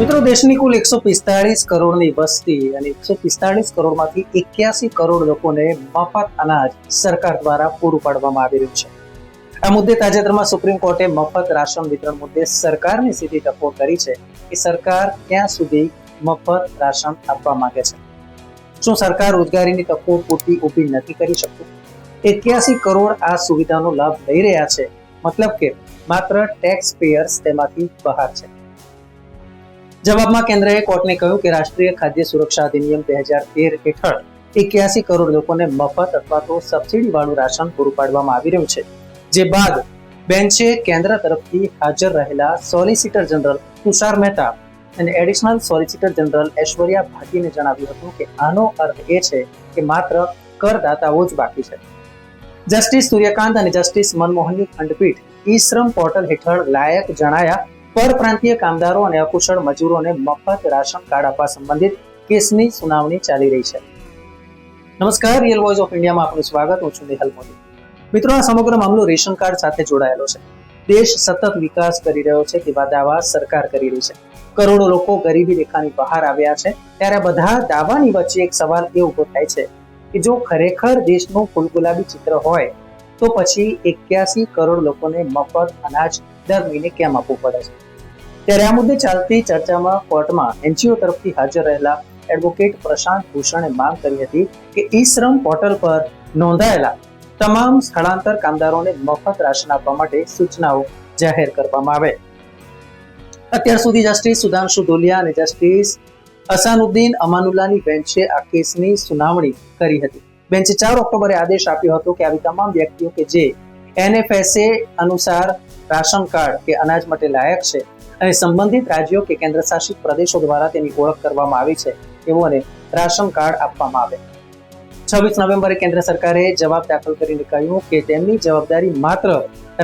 મિત્રો, દેશની કુલ 145 કરોડની વસ્તી અને 145 કરોડમાંથી 81 કરોડ લોકોને મફત અનાજ સરકાર દ્વારા પૂરું પાડવામાં આવી રહ્યું છે. આ મુદ્દે તાજેતરમાં સુપ્રીમ કોર્ટે મફત રાશન વિતરણ મુદ્દે સરકારની સીધી ટકોર કરી છે કે સરકાર ક્યાં સુધી મફત રાશન આપવા માંગે છે. શું સરકાર રોજગારીની તકો પૂરતી ઊભી નથી કરી શકતી? 81 કરોડ આ સુવિધાનો લાભ લઈ રહ્યા છે, મતલબ કે માત્ર ટેક્સ પેયર્સ તેમાંથી બહાર છે. જવાબમાં કેન્દ્રએ કોર્ટને કહ્યું કે રાષ્ટ્રીય ખાદ્ય સુરક્ષા અધિનિયમ 2013 હેઠળ 81 કરોડ લોકોને મફત અથવા તો સબસિડી વાળું રાશન પૂરું પાડવામાં આવી રહ્યું છે. જે બાદ બેન્ચે કેન્દ્ર તરફથી હાજર રહેલા સોલિસિટર જનરલ તુષાર મહેતા અને એડિશનલ સોલિસિટર જનરલ ઐશ્વર્યા ભાટીને જણાવ્યું હતું કે આનો અર્થ એ છે કે માત્ર કરદાતાઓ જ બાકી છે. જસ્ટિસ સૂર્યકાંત અને જસ્ટિસ મનમોહનની ખંડપીઠ ઈ શ્રમ પોર્ટલ હેઠળ લાયક જણાયા પરપ્રાંતીય કામદારો અને અકુશળ મજૂરોને મફત રાશન કાર્ડ આપવા સંબંધિત કેસની સુનાવણી ચાલી રહી છે. નમસ્કાર, રિયલ વોઇસ ઓફ ઇન્ડિયામાં આપનું સ્વાગત. હું છું નિહલ મોદી. મિત્રો, આ સમગ્ર મામલો રેશન કાર્ડ સાથે જોડાયેલો છે. દેશ સતત વિકાસ કરી રહ્યો છે તેવા દાવા સરકાર કરી રહી છે. કરોડો લોકો ગરીબી રેખાની બહાર આવ્યા છે. ત્યારે બધા દાવાની વચ્ચે એક સવાલ એ ઉભો થાય છે કે જો ખરેખર દેશનું ફૂલગુલાબી ચિત્ર હોય તો પછી 81 કરોડ લોકોને મફત અનાજ દર મહિને કેમ આપવું પડે છે? ત્યારે આ મુદ્દે ચાલતી ચર્ચામાં કોર્ટમાં એનજીઓ તરફથી હાજર રહેલા એડવોકેટ પ્રશાંત ભૂષણે માંગ કરી હતી કે ઈ શ્રમ પોર્ટલ પર નોંધાયેલા તમામ સ્થળાંતર કામદારોને મફત રાશન આપવા માટે સૂચનાઓ જાહેર કરવામાં આવે. અત્યાર સુધી જસ્ટિસ સુધાંશુ ધોલિયા અને જસ્ટિસ અસાનુદ્દીન અમાનુલ્લાની બેન્ચે આ કેસની સુનાવણી કરી હતી. બેન્ચે 4 ઓક્ટોબરે આદેશ આપ્યો હતો કે આવી તમામ વ્યક્તિઓ કે જે એનએફએસએ અનુસાર રાશન કાર્ડ કે અનાજ માટે લાયક છે અને સંબંધિત રાજ્યો કે કેન્દ્ર શાસિત પ્રદેશો દ્વારા તેની ઓળખ કરવામાં આવી છે તેઓને રાશન કાર્ડ આપવામાં આવે. 26 નવેમ્બરે કેન્દ્ર સરકારે જવાબ દાખલ કરીને કહ્યું કે તેમની જવાબદારી માત્ર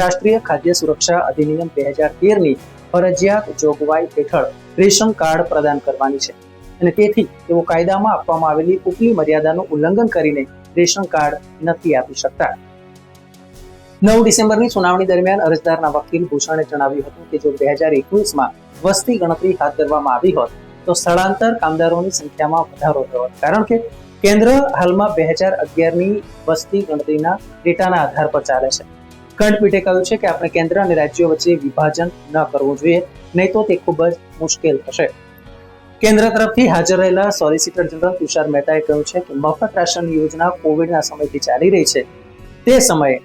રાષ્ટ્રીય ખાદ્ય સુરક્ષા અધિનિયમ 2013ની ફરજિયાત જોગવાઈ હેઠળ રેશન કાર્ડ પ્રદાન કરવાની છે અને તેથી તેઓ કાયદામાં આપવામાં આવેલી ઉપલી મર્યાદાનું ઉલ્લંઘન કરીને રેશન કાર્ડ નથી આપી શકતા. 9 ડિસેમ્બરની સુનાવણી દરમિયાન અરજદારના વકીલ ભૂષણે જણાવ્યું હતું કે જો 2021માં વસ્તી ગણતરી હાથ ધરવામાં આવી હોત તો સ્થળાંતર કામદારોની સંખ્યામાં વધારો થયો હોત, કારણ કે કેન્દ્ર હાલમાં 2011ની વસ્તી ગણતરીના ડેટાના આધાર પર ચાલે છે. ખંડપીઠે કહ્યું છે કે આપણે કેન્દ્ર અને રાજ્યો વચ્ચે વિભાજન ન કરવું જોઈએ, નહીં તો તે ખૂબ જ મુશ્કેલ થશે. કેન્દ્ર તરફથી હાજર રહેલા સોલિસિટર જનરલ તુષાર મહેતાએ કહ્યું છે કે મફત રાશનની યોજના કોવિડના સમયથી ચાલી રહી છે. તે સમયે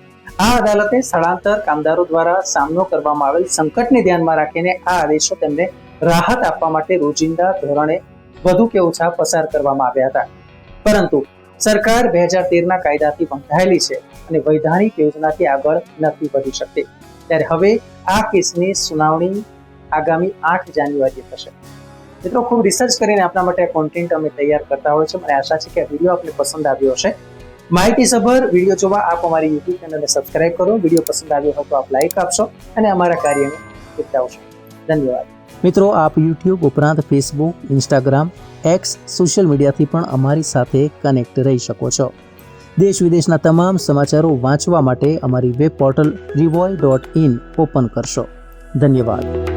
આ અદાલતે સ્થળાંતર કામદારો દ્વારા સામનો કરવામાં આવેલ સંકટને ધ્યાનમાં રાખીને આ આદેશો તેમને રાહત આપવા માટે રોજિંદા ધોરણે વધુ કે ઓછા પસાર કરવામાં આવ્યા હતા. પરંતુ સરકાર 2013ના કાયદાથી બંધાયેલી છે અને વૈધાનિક યોજનાથી આગળ નથી વધી શકતી. ત્યારે હવે આ કેસની સુનાવણી આગામી 8 જાન્યુઆરીએ થશે. મિત્રો, ખૂબ રિસર્ચ કરીને આપણા માટે કોન્ટેન્ટ અમે તૈયાર કરતા હોય છે. મને આશા છે કે આ વિડીયો આપને પસંદ આવ્યો હશે. માહિતીસભર વિડીયો જોવા આપ અમારી યુટ્યુબ ચેનલને સબસ્ક્રાઇબ કરો. વિડીયો પસંદ આવ્યો હોય તો આપ લાઈક આપશો અને અમારા કાર્યને બતાવશો. ધન્યવાદ. મિત્રો, આપ યુટ્યુબ ઉપરાંત ફેસબુક, ઇન્સ્ટાગ્રામ, એક્સ સોશિયલ મીડિયાથી પણ અમારી સાથે કનેક્ટ રહી શકો છો. દેશ વિદેશના તમામ સમાચારો વાંચવા માટે અમારી વેબ પોર્ટલ revoy.in ઓપન કરશો. ધન્યવાદ.